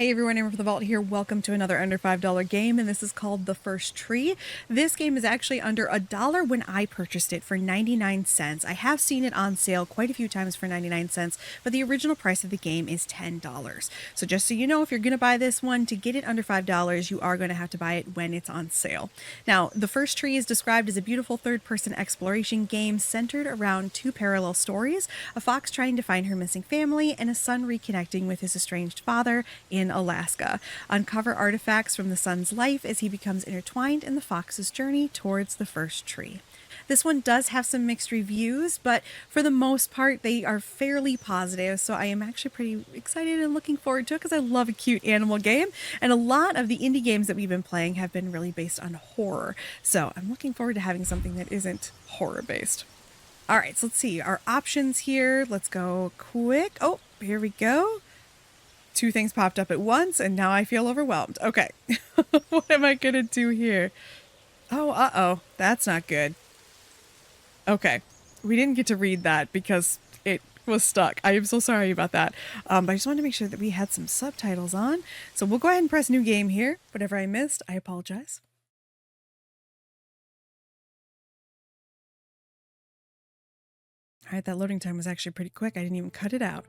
Hey everyone, AmberFrmThVault here. Welcome to another under $5 game, and this is called The First Tree. This game is actually under $1 when I purchased it for 99 cents. I have seen it on sale quite a few times for 99 cents, but the original price of the game is $10. So just so you know, if you're going to buy this one, to get it under $5, you are going to have to buy it when it's on sale. Now, The First Tree is described as a beautiful third-person exploration game centered around two parallel stories, a fox trying to find her missing family, and a son reconnecting with his estranged father in Alaska. Uncover artifacts from the son's life as he becomes intertwined in the fox's journey towards the first tree. This one does have some mixed reviews, but for the most part, they are fairly positive, so I am actually pretty excited and looking forward to it because I love a cute animal game, and a lot of the indie games that we've been playing have been really based on horror, so I'm looking forward to having something that isn't horror-based. All right, so let's see our options here. Let's go quick. Oh, here we go. Two things popped up at once, and now I feel overwhelmed. Okay, what am I gonna do here? Oh, uh-oh, that's not good. Okay, we didn't get to read that because it was stuck. I am so sorry about that. But I just wanted to make sure that we had some subtitles on. So we'll go ahead and press new game here. Whatever I missed, I apologize. All right, that loading time was actually pretty quick. I didn't even cut it out.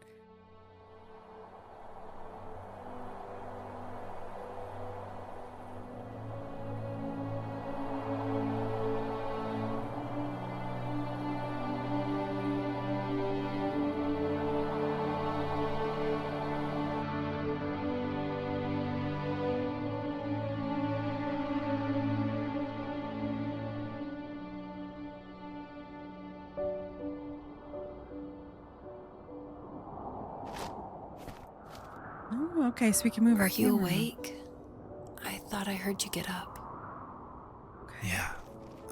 Oh, okay, so we can move our camera. Are you awake? I thought I heard you get up. Okay. Yeah,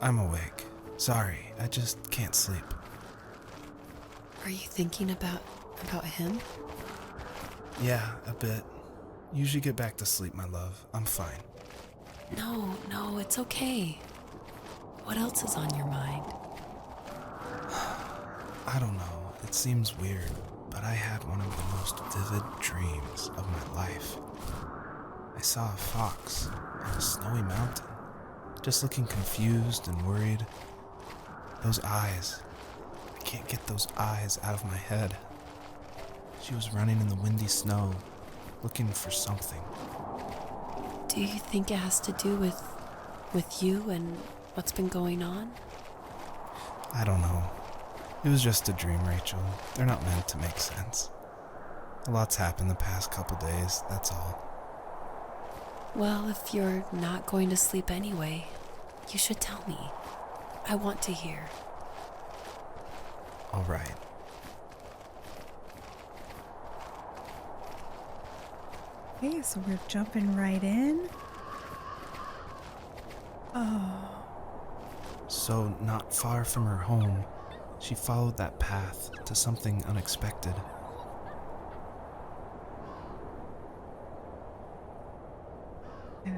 I'm awake. Sorry, I just can't sleep. Are you thinking about him? Yeah, a bit. Usually get back to sleep, my love. I'm fine. No, it's okay. What else is on your mind? I don't know. It seems weird, but I had one of the most vivid dreams of my life. I saw a fox on a snowy mountain, just looking confused and worried. Those eyes. I can't get those eyes out of my head. She was running in the windy snow, looking for something. Do you think it has to do with you and what's been going on? I don't know. It was just a dream, Rachel. They're not meant to make sense. A lot's happened the past couple days, that's all. Well, if you're not going to sleep anyway, you should tell me. I want to hear. All right. Okay, so we're jumping right in. Oh. So, not far from her home, she followed that path to something unexpected. Yeah.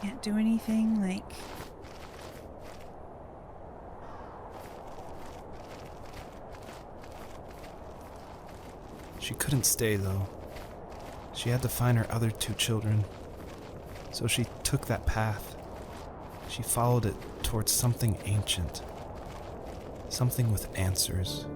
Can't do anything, like... She couldn't stay, though. She had to find her other two children. So she took that path. She followed it towards something ancient. Something with answers.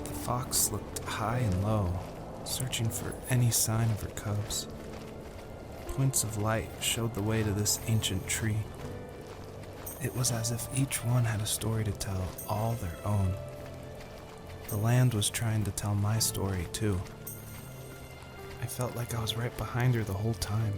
The fox looked high and low, searching for any sign of her cubs. Points of light showed the way to this ancient tree. It was as if each one had a story to tell, all their own. The land was trying to tell my story, too. I felt like I was right behind her the whole time.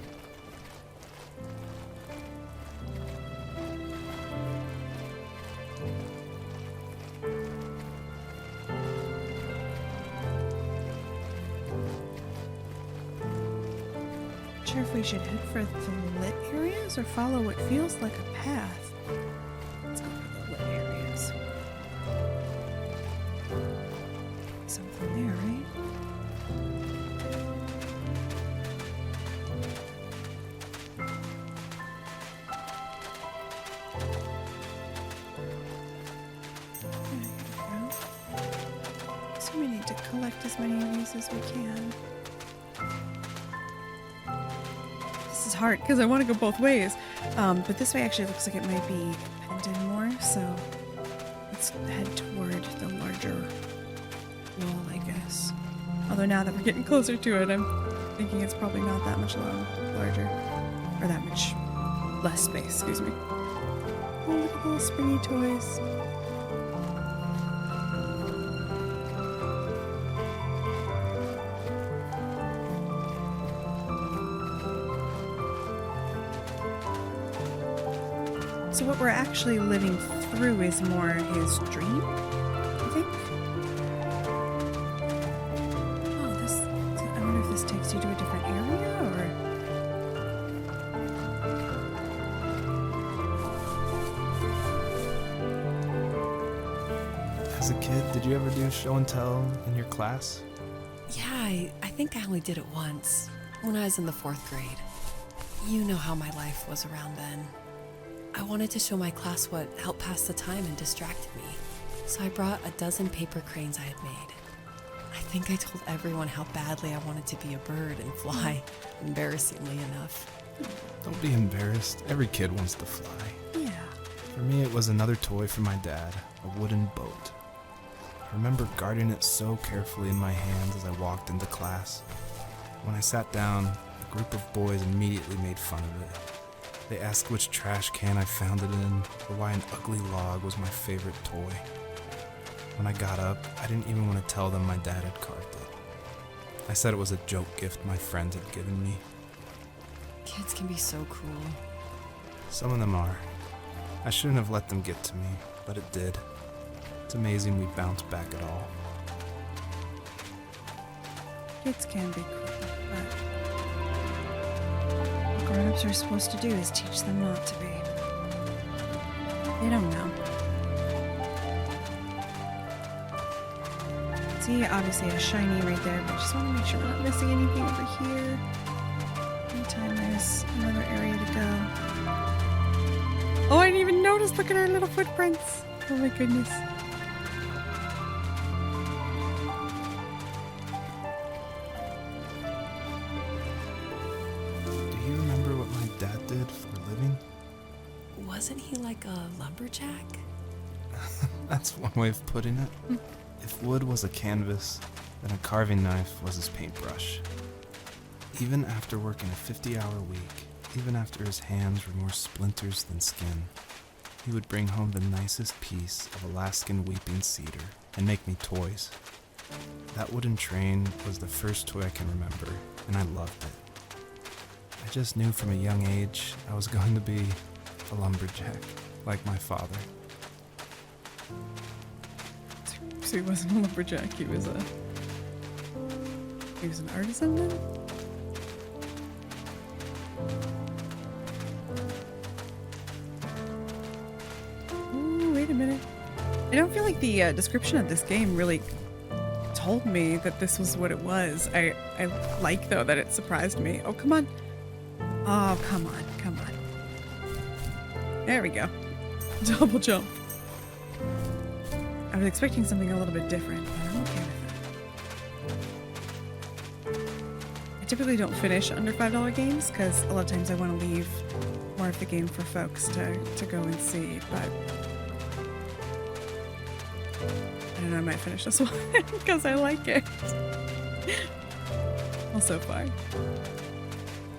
Sure if we should head for the lit areas or follow what feels like a path. Let's go for the lit areas. collect as many of these as we can. This is hard because I want to go both ways. But this way actually looks like it might be penned in more, so let's head toward the larger wall, I guess. Although now that we're getting closer to it, I'm thinking it's probably not that much larger. Or that much less space, excuse me. Oh, look at the little springy toys. So what we're actually living through is more his dream, I think. Oh, this... I wonder if this takes you to a different area, or... As a kid, did you ever do show and tell in your class? Yeah, I think I only did it once, when I was in the 4th grade. You know how my life was around then. I wanted to show my class what helped pass the time and distracted me, so I brought a dozen paper cranes I had made. I think I told everyone how badly I wanted to be a bird and fly, embarrassingly enough. Don't be embarrassed. Every kid wants to fly. Yeah. For me, it was another toy from my dad, a wooden boat. I remember guarding it so carefully in my hands as I walked into class. When I sat down, a group of boys immediately made fun of it. They asked which trash can I found it in, or why an ugly log was my favorite toy. When I got up, I didn't even want to tell them my dad had carved it. I said it was a joke gift my friends had given me. Kids can be so cruel. Some of them are. I shouldn't have let them get to me, but it did. It's amazing we bounced back at all. Kids can be cruel, but what grown-ups are supposed to do is teach them not to be. They don't know. See, obviously a shiny right there, but I just want to make sure we're not missing anything over here. Anytime there's another area to go. Oh, I didn't even notice! Look at our little footprints! Oh my goodness. Do you remember what my dad did for a living? Wasn't he like a lumberjack? That's one way of putting it. If wood was a canvas, then a carving knife was his paintbrush. Even after working a 50-hour week, even after his hands were more splinters than skin, he would bring home the nicest piece of Alaskan weeping cedar and make me toys. That wooden train was the first toy I can remember, and I loved it. I just knew from a young age I was going to be a lumberjack, like my father. So he wasn't a lumberjack, he was an artisan then? Ooh, wait a minute. I don't feel like the description of this game really told me that this was what it was. I like, though, that it surprised me. Oh, come on. Oh, come on, come on. There we go. Double jump. I was expecting something a little bit different, but I'm okay with it. I typically don't finish under $5 games because a lot of times I want to leave more of the game for folks to go and see, but I don't know, I might finish this one because I like it. Also fine.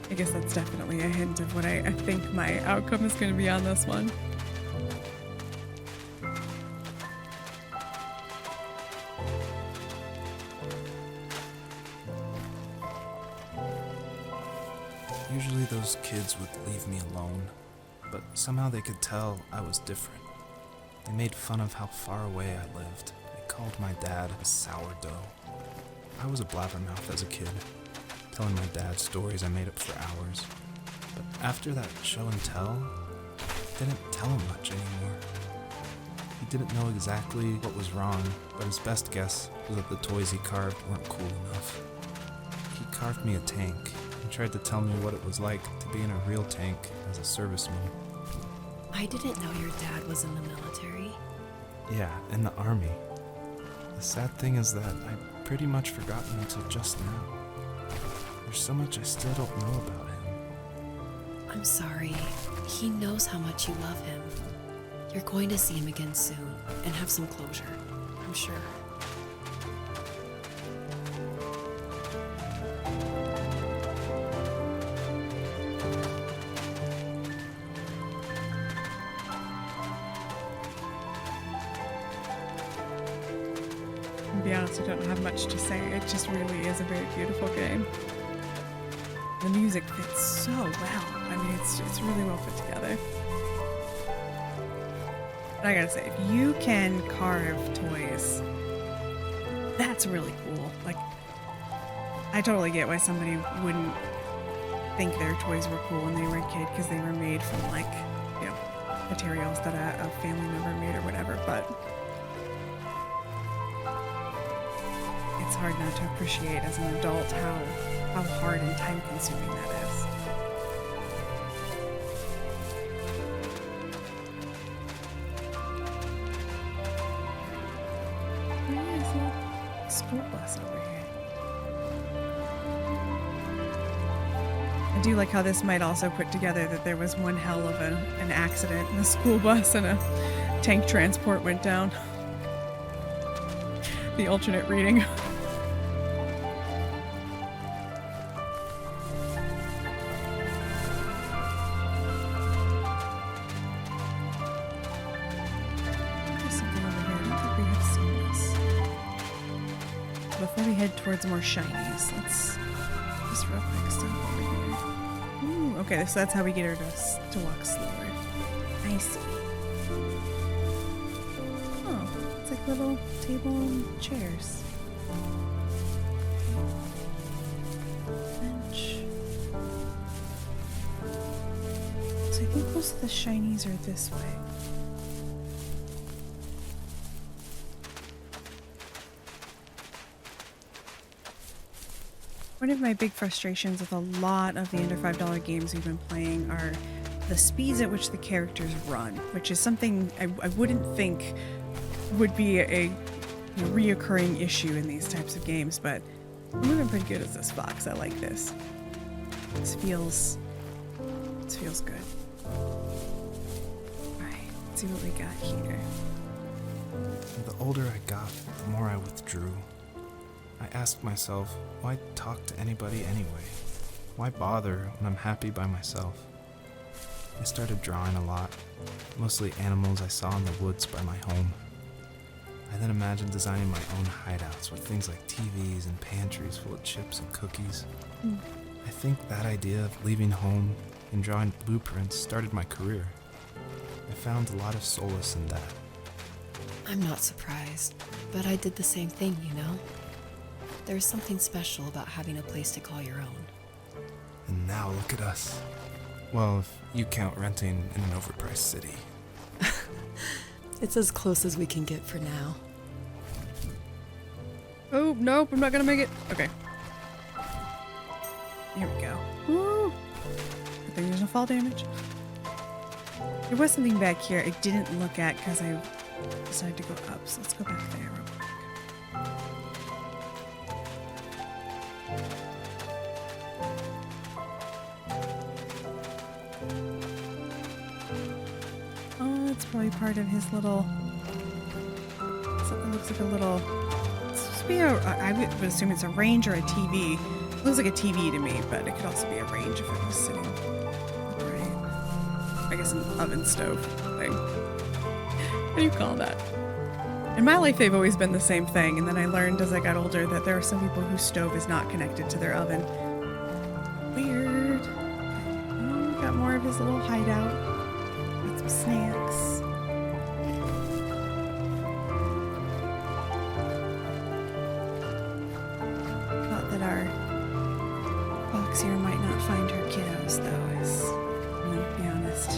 I guess that's definitely a hint of what I think my outcome is going to be on this one. Usually those kids would leave me alone, but somehow they could tell I was different. They made fun of how far away I lived. They called my dad a sourdough. I was a blabbermouth as a kid, telling my dad stories I made up for hours. But after that show and tell, I didn't tell him much anymore. He didn't know exactly what was wrong, but his best guess was that the toys he carved weren't cool enough. He carved me a tank and tried to tell me what it was like to be in a real tank as a serviceman. I didn't know your dad was in the military. Yeah, in the army. The sad thing is that I pretty much forgotten until just now. There's so much I still don't know about him. I'm sorry. He knows how much you love him. You're going to see him again soon and have some closure, I'm sure. To be honest, I don't have much to say. It just really is a very beautiful game. The music fits so well. I mean, it's really well put together. And I gotta say, if you can carve toys, that's really cool. Like, I totally get why somebody wouldn't think their toys were cool when they were a kid because they were made from, like, you know, materials that a family member made or whatever, but it's hard not to appreciate as an adult how hard and time consuming that is. There is a school bus over here. I do like how this might also put together that there was one hell of an accident in a school bus and a tank transport went down. The alternate reading. Before we head towards more shinies, let's just real quick stop over here. Ooh, okay, so that's how we get her to walk slower. I see. Oh, it's like little table and chairs. Bench. So I think most of the shinies are this way. One of my big frustrations with a lot of the under $5 games we've been playing are the speeds at which the characters run, which is something I wouldn't think would be a reoccurring issue in these types of games, but I'm moving pretty good as this fox. I like this. This feels good. Alright, let's see what we got here. The older I got, the more I withdrew. I asked myself, why talk to anybody anyway? Why bother when I'm happy by myself? I started drawing a lot, mostly animals I saw in the woods by my home. I then imagined designing my own hideouts with things like TVs and pantries full of chips and cookies. I think that idea of leaving home and drawing blueprints started my career. I found a lot of solace in that. I'm not surprised, but I did the same thing, you know? There's something special about having a place to call your own. And now look at us. Well, if you count renting in an overpriced city. It's as close as we can get for now. Oh, nope, I'm not gonna make it. Okay. Here we go. Woo! Good thing there's no fall damage. There was something back here I didn't look at because I decided to go up, so let's go back there real quick. Oh, it's probably part of his little... Something looks like a little... It's supposed to be a... I would assume it's a range or a TV. It looks like a TV to me, but it could also be a range if it was sitting upright. I guess an oven stove thing. What do you call that? In my life, they've always been the same thing, and then I learned as I got older that there are some people whose stove is not connected to their oven. Weird. Oh, got more of his little hideout. Got some snacks. Thought that our fox here might not find her kiddos, though, is, to be honest,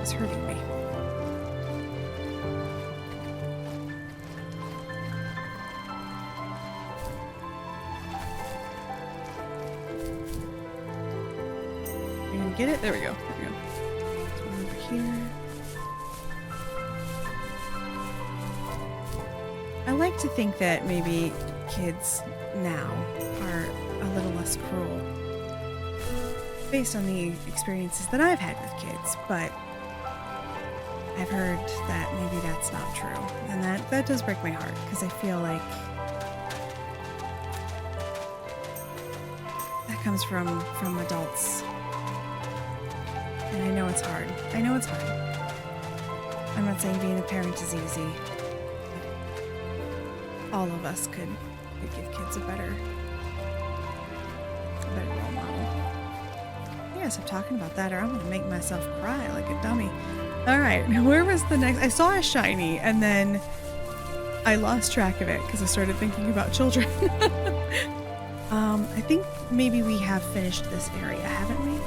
is hurting me. Get it? There we go. There we go. This one over here. I like to think that maybe kids now are a little less cruel based on the experiences that I've had with kids, but I've heard that maybe that's not true, and that does break my heart because I feel like that comes from adults, and I know it's hard. I'm not saying being a parent is easy. All of us could give kids a better role model. I guess I'm talking about that, or I'm gonna make myself cry like a dummy. All right, where was the next? I saw a shiny, and then I lost track of it because I started thinking about children. I think maybe we have finished this area, haven't we?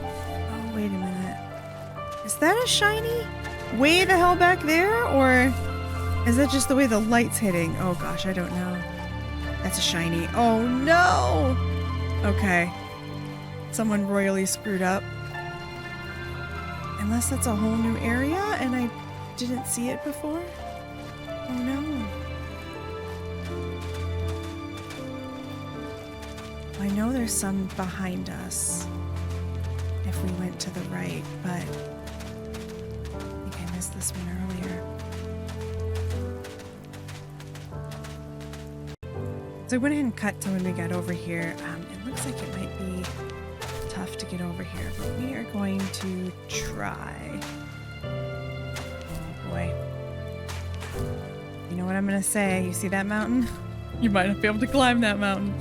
Oh, wait a minute. Is that a shiny? Way the hell back there, or is that just the way the light's hitting? Oh gosh, I don't know. That's a shiny. Oh no! Okay. Someone royally screwed up. Unless that's a whole new area and I didn't see it before? Oh no. I know there's some behind us if we went to the right, but I think I missed this one earlier. So I went ahead and cut to when we got over here. It looks like it might be tough to get over here, but we are going to try. Oh boy. You know what I'm gonna say? You see that mountain? You might not be able to climb that mountain.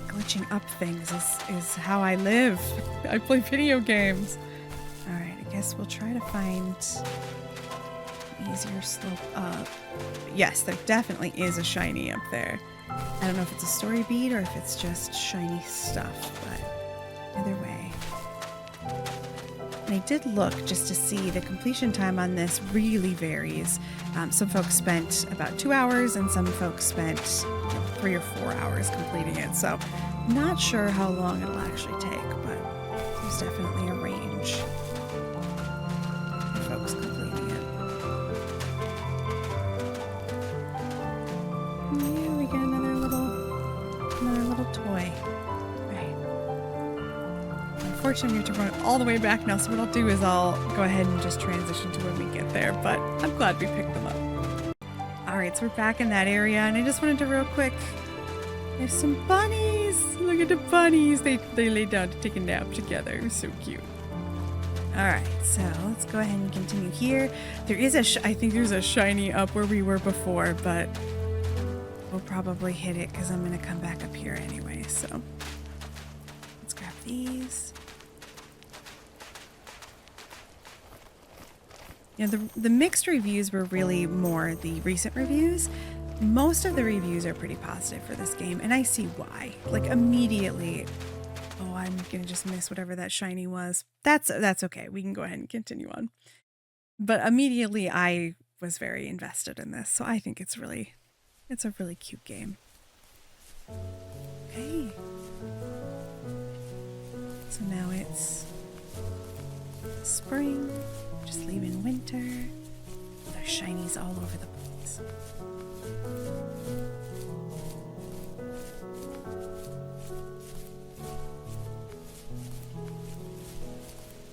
Glitching up things is how I live. I play video games. Alright, I guess we'll try to find an easier slope up. Yes, there definitely is a shiny up there. I don't know if it's a story bead or if it's just shiny stuff, but either way. And I did look just to see the completion time on this really varies. Some folks spent about 2 hours and some folks spent 3 or 4 hours completing it. So not sure how long it'll actually take, but there's definitely a range for folks completing it. Yeah, we got another little toy. Right. Unfortunately, we have to run all the way back now, so what I'll do is I'll go ahead and just transition to when we get there, but I'm glad we picked them up. Alright, so we're back in that area, and I just wanted to real quick, there's some bunnies! Look at the bunnies! They lay down to take a nap together. It was so cute. Alright, so let's go ahead and continue here. There is I think there's a shiny up where we were before, but we'll probably hit it because I'm going to come back up here anyway, so let's grab these. You know, the mixed reviews were really more the recent reviews. Most of the reviews are pretty positive for this game, and I see why. Like, immediately, oh, I'm going to just miss whatever that shiny was. That's okay. We can go ahead and continue on. But immediately, I was very invested in this, so I think it's a really cute game. Okay. So now it's spring, just leaving winter. There's shinies all over the place.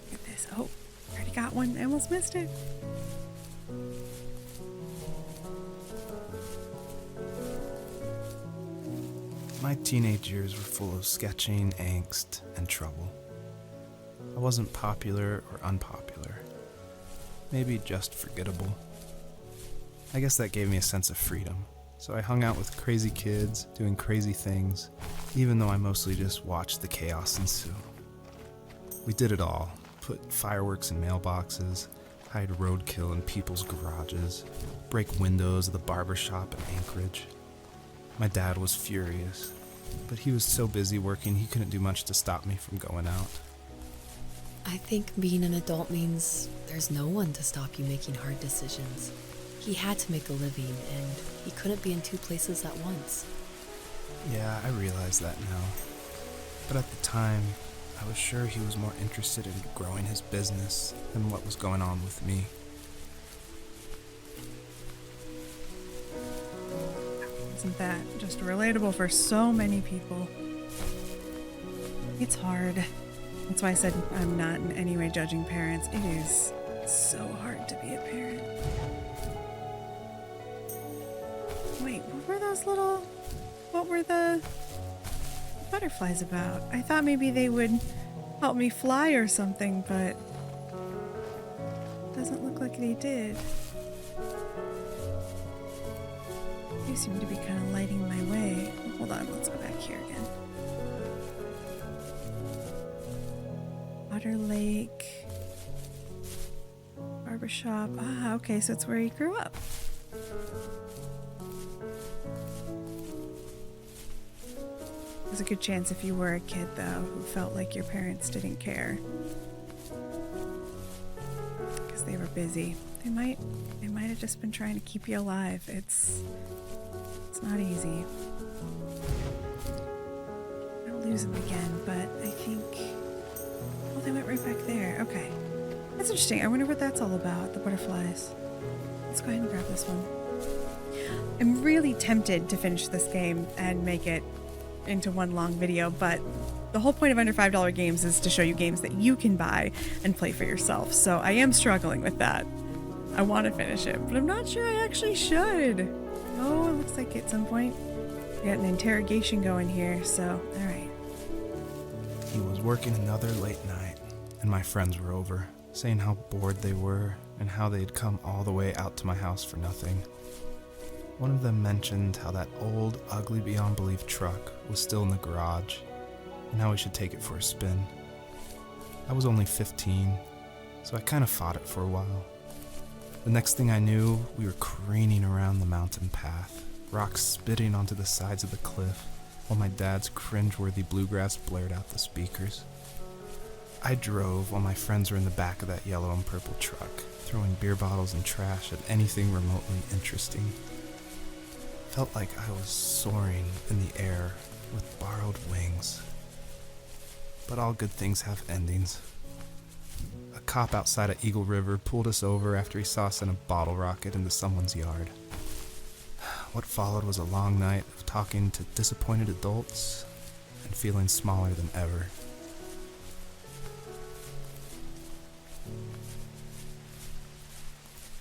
Look at this. Oh, already got one. I almost missed it. My teenage years were full of sketching, angst, and trouble. I wasn't popular or unpopular. Maybe just forgettable. I guess that gave me a sense of freedom, so I hung out with crazy kids, doing crazy things, even though I mostly just watched the chaos ensue. We did it all. Put fireworks in mailboxes, hide roadkill in people's garages, break windows of the barber shop in Anchorage. My dad was furious, but he was so busy working he couldn't do much to stop me from going out. I think being an adult means there's no one to stop you making hard decisions. He had to make a living, and he couldn't be in two places at once. Yeah, I realize that now. But at the time, I was sure he was more interested in growing his business than what was going on with me. Isn't that just relatable for so many people? It's hard. That's why I said I'm not in any way judging parents. It is so hard to be a parent. Wait, what were the butterflies about? I thought maybe they would help me fly or something, but it doesn't look like they did. They seem to be kind of lighting my way. Hold on, let's go back here again. Water Lake. Barbershop. Ah, okay, so it's where he grew up. There's a good chance if you were a kid, though, who felt like your parents didn't care. Because they were busy. They might have just been trying to keep you alive. It's not easy. I'll lose them again, but I think... Oh, they went right back there. Okay. That's interesting. I wonder what that's all about, the butterflies. Let's go ahead and grab this one. I'm really tempted to finish this game and make it into one long video, but the whole point of under $5 games is to show you games that you can buy and play for yourself. So I am struggling with that. I want to finish it, but I'm not sure I actually should. Oh, it looks like at some point we got an interrogation going here, so all right. He was working another late night, and my friends were over, saying how bored they were and how they'd come all the way out to my house for nothing. One of them mentioned how that old, ugly beyond belief truck was still in the garage, and how we should take it for a spin. I was only 15, so I kind of fought it for a while. The next thing I knew, we were careening around the mountain path, rocks spitting onto the sides of the cliff, while my dad's cringe-worthy bluegrass blared out the speakers. I drove while my friends were in the back of that yellow and purple truck, throwing beer bottles and trash at anything remotely interesting. Felt like I was soaring in the air with borrowed wings. But all good things have endings. A cop outside of Eagle River pulled us over after he saw us send a bottle rocket into someone's yard. What followed was a long night of talking to disappointed adults and feeling smaller than ever.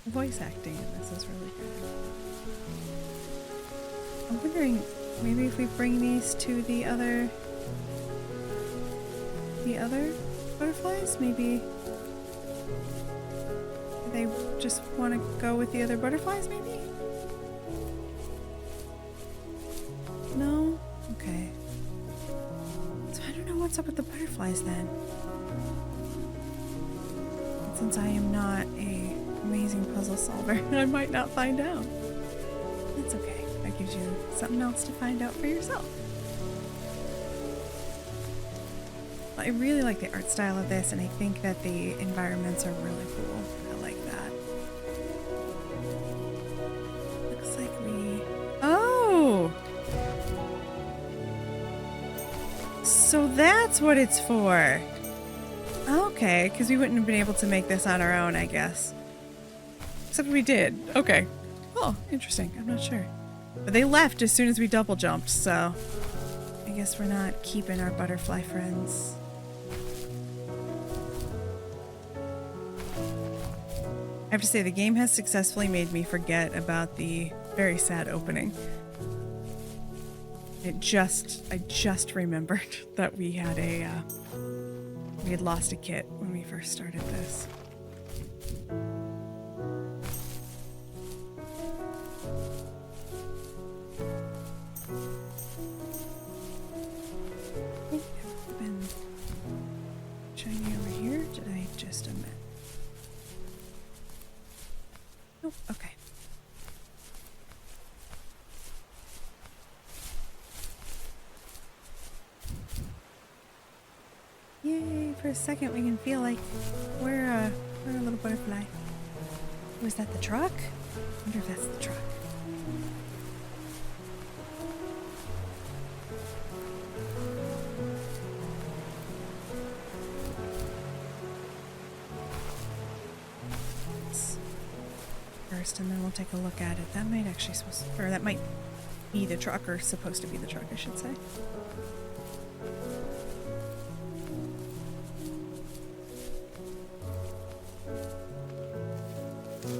Voice acting in this is really good. I'm wondering, maybe if we bring these to the other butterflies, maybe they just want to go with the other butterflies, maybe? No? Okay. So I don't know what's up with the butterflies then. And since I am not a amazing puzzle solver, I might not find out. That's okay. That gives you something else to find out for yourself. I really like the art style of this, and I think that the environments are really cool. I like that. Looks like we... Oh! So that's what it's for. Okay, because we wouldn't have been able to make this on our own, I guess. Except we did. Okay. Oh, interesting. I'm not sure. But they left as soon as we double jumped, so I guess we're not keeping our butterfly friends. I have to say, the game has successfully made me forget about the very sad opening. I just remembered that we had we had lost a kit when we first started this. I've been shiny over here. Did I just omit? Nope. Okay. Yay! For a second, we can feel like we're a little butterfly. Was that the truck? I wonder if that's the truck. First, and then we'll take a look at it. That might actually that might be the truck, or supposed to be the truck, I should say.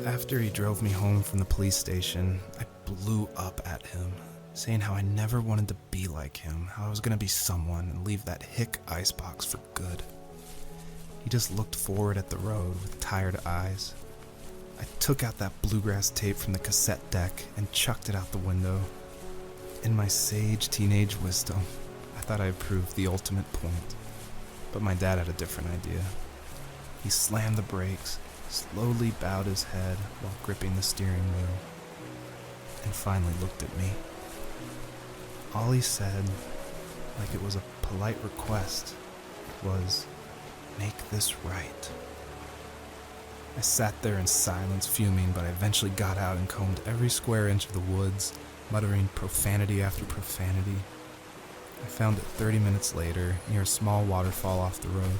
After he drove me home from the police station, I blew up at him, saying how I never wanted to be like him, how I was gonna be someone and leave that hick icebox for good. He just looked forward at the road with tired eyes. I took out that bluegrass tape from the cassette deck and chucked it out the window. In my sage teenage wisdom, I thought I had proved the ultimate point. But my dad had a different idea. He slammed the brakes, slowly bowed his head while gripping the steering wheel, and finally looked at me. All he said, like it was a polite request, was, "Make this right." I sat there in silence, fuming, but I eventually got out and combed every square inch of the woods, muttering profanity after profanity. I found it 30 minutes later, near a small waterfall off the road.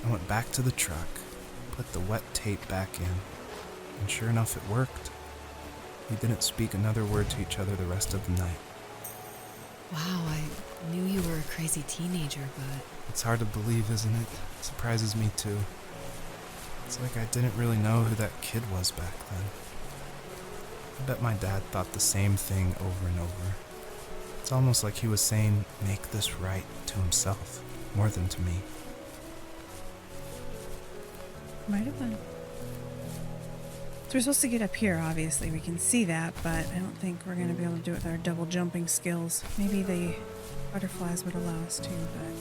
I went back to the truck, put the wet tape back in, and sure enough it worked. We didn't speak another word to each other the rest of the night. Wow, I knew you were a crazy teenager, but... It's hard to believe, isn't it? It surprises me too. It's like I didn't really know who that kid was back then. I bet my dad thought the same thing over and over. It's almost like he was saying, "Make this right," to himself, more than to me. Might have been. So we're supposed to get up here, obviously. We can see that, but I don't think we're going to be able to do it with our double jumping skills. Maybe the butterflies would allow us to, but...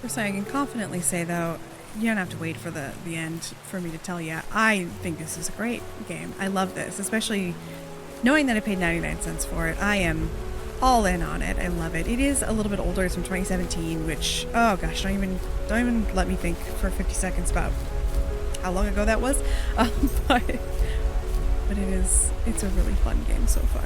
First thing I can confidently say, though, you don't have to wait for the end for me to tell you. I think this is a great game. I love this, especially knowing that I paid 99 cents for it. I am all in on it. I love it. It is a little bit older. It's from 2017, which, oh gosh, don't even let me think for 50 seconds about how long ago that was. But it's a really fun game so far.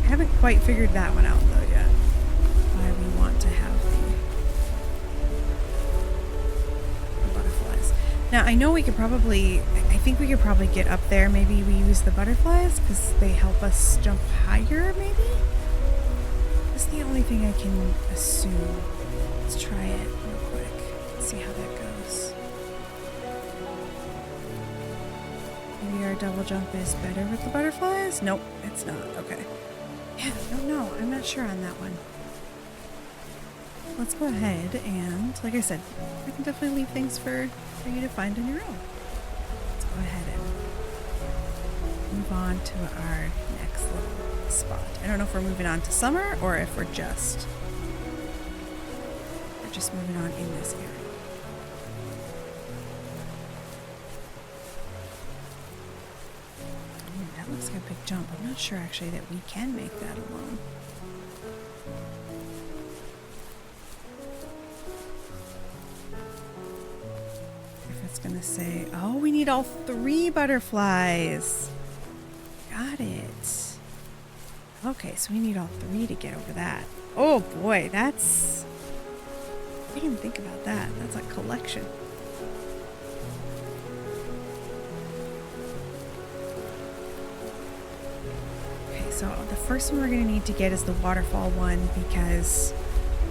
I haven't quite figured that one out though yet. Why we want to have the butterflies. Now I know I think we could probably get up there. Maybe we use the butterflies because they help us jump higher, maybe? That's the only thing I can assume. Let's try it real quick. See how that goes. Maybe our double jump is better with the butterflies? Nope, it's not. Okay. Yeah, I don't know. I'm not sure on that one. Let's go ahead and, like I said, I can definitely leave things for you to find on your own. Let's go ahead and move on to our next little spot. I don't know if we're moving on to summer or if we're just moving on in this area. That looks like a big jump. I'm not sure actually that we can make that alone. If it's gonna say, oh, we need all 3 butterflies. Got it. Okay, so we need all 3 to get over that. Oh boy, I didn't even think about that. That's a collection. So the first one we're going to need to get is the waterfall one because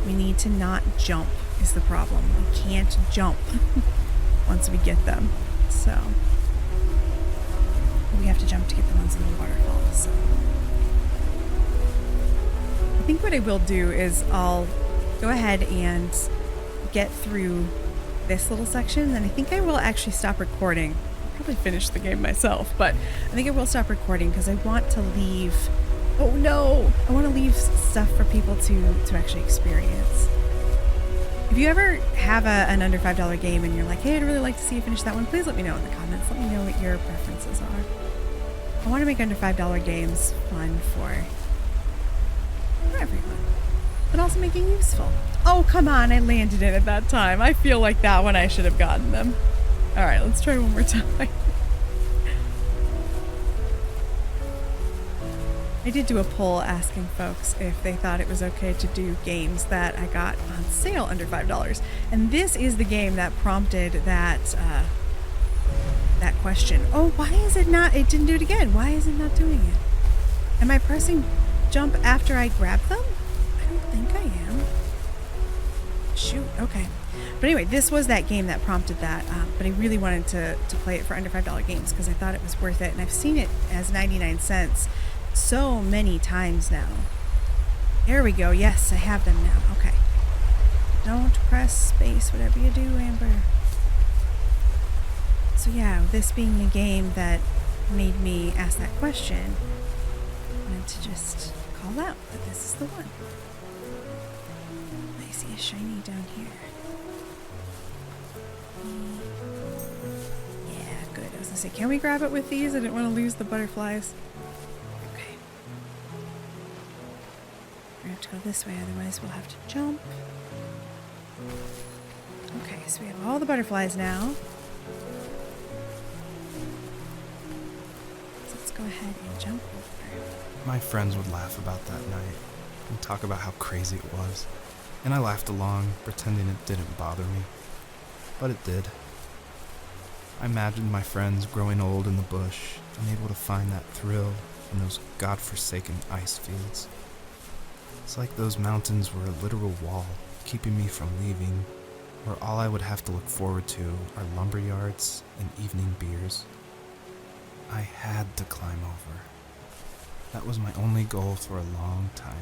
we need to not jump is the problem. We can't jump once we get them. So we have to jump to get the ones in the waterfall. So I think what I will do is I'll go ahead and get through this little section. And I think I will actually stop recording. Probably finish the game myself, but I think I will stop recording because I want to leave. Oh no! I want to leave stuff for people to actually experience. If you ever have an under $5 game and you're like, hey, I'd really like to see you finish that one, please let me know in the comments. Let me know what your preferences are. I want to make under $5 games fun for everyone, but also make it useful. Oh, come on! I landed it at that time. I feel like that one I should have gotten them. Alright, let's try one more time. I did do a poll asking folks if they thought it was okay to do games that I got on sale under $5. And this is the game that prompted that that question. Oh, why is it not? It didn't do it again. Why is it not doing it? Am I pressing jump after I grab them? I don't think I am. Shoot. Okay. But anyway, this was that game that prompted that. But I really wanted to play it for under $5 games because I thought it was worth it. And I've seen it as 99 cents so many times now. There we go. Yes, I have them now. Okay. Don't press space, whatever you do, Amber. So yeah, this being the game that made me ask that question, I wanted to just call out that this is the one. I see a shiny down here. Yeah, good. I was gonna say, can we grab it with these? I didn't want to lose the butterflies. Okay. We have to go this way, otherwise we'll have to jump. Okay, so we have all the butterflies now. So let's go ahead and jump over. My friends would laugh about that night and talk about how crazy it was. And I laughed along, pretending it didn't bother me. But it did. I imagined my friends growing old in the bush, unable to find that thrill in those godforsaken ice fields. It's like those mountains were a literal wall, keeping me from leaving, where all I would have to look forward to are lumber yards and evening beers. I had to climb over. That was my only goal for a long time.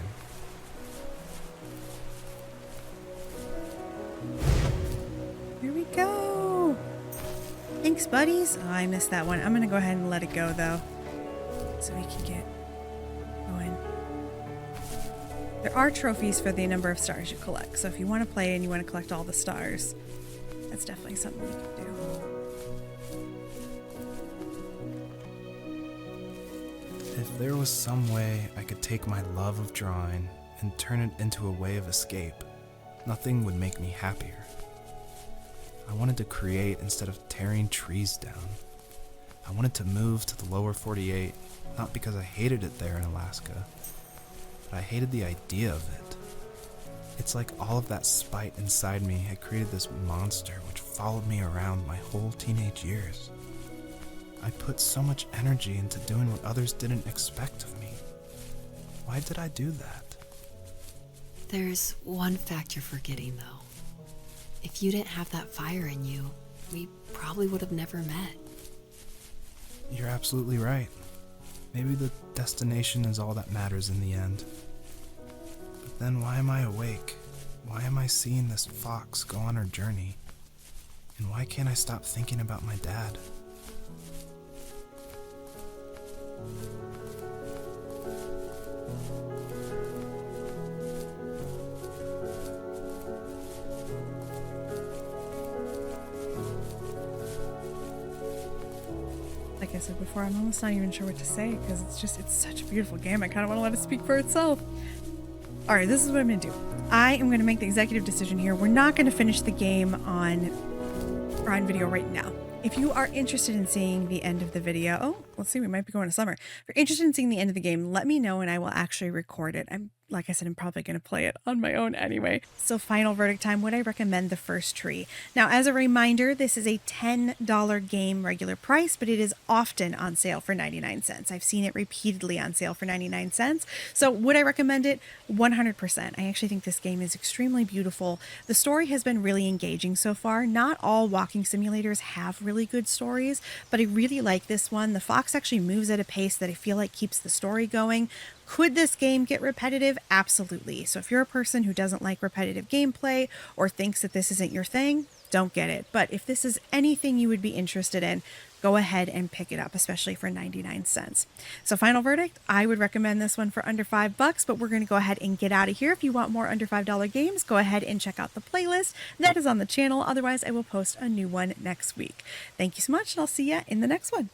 Here we go. Thanks, buddies. Oh, I missed that one. I'm gonna go ahead and let it go though, so we can get going. There are trophies for the number of stars you collect, so if you want to play and you want to collect all the stars, that's definitely something you can do. If there was some way I could take my love of drawing and turn it into a way of escape, nothing would make me happier. I wanted to create instead of tearing trees down. I wanted to move to the lower 48, not because I hated it there in Alaska, but I hated the idea of it. It's like all of that spite inside me had created this monster which followed me around my whole teenage years. I put so much energy into doing what others didn't expect of me. Why did I do that? There's one fact you're forgetting, though. If you didn't have that fire in you, we probably would have never met. You're absolutely right. Maybe the destination is all that matters in the end. But then why am I awake? Why am I seeing this fox go on her journey? And why can't I stop thinking about my dad? Like I said before, I'm almost not even sure what to say because it's such a beautiful game. I kind of want to let it speak for itself. All right, this is what I'm going to do. I am going to make the executive decision here. We're not going to finish the game on video right now. If you are interested in seeing the end of the video, oh, let's see, we might be going to summer. If you're interested in seeing the end of the game, let me know and I will actually record it. Like I said, I'm probably going to play it on my own anyway. So final verdict time, would I recommend The First Tree? Now, as a reminder, this is a $10 game regular price, but it is often on sale for 99 cents. I've seen it repeatedly on sale for 99 cents. So would I recommend it? 100%. I actually think this game is extremely beautiful. The story has been really engaging so far. Not all walking simulators have really good stories, but I really like this one. The fox actually moves at a pace that I feel like keeps the story going. Could this game get repetitive? Absolutely. So if you're a person who doesn't like repetitive gameplay or thinks that this isn't your thing, don't get it. But if this is anything you would be interested in, go ahead and pick it up, especially for 99 cents. So final verdict, I would recommend this one for under $5, but we're going to go ahead and get out of here. If you want more under $5 games, go ahead and check out the playlist that is on the channel. Otherwise, I will post a new one next week. Thank you so much, and I'll see you in the next one.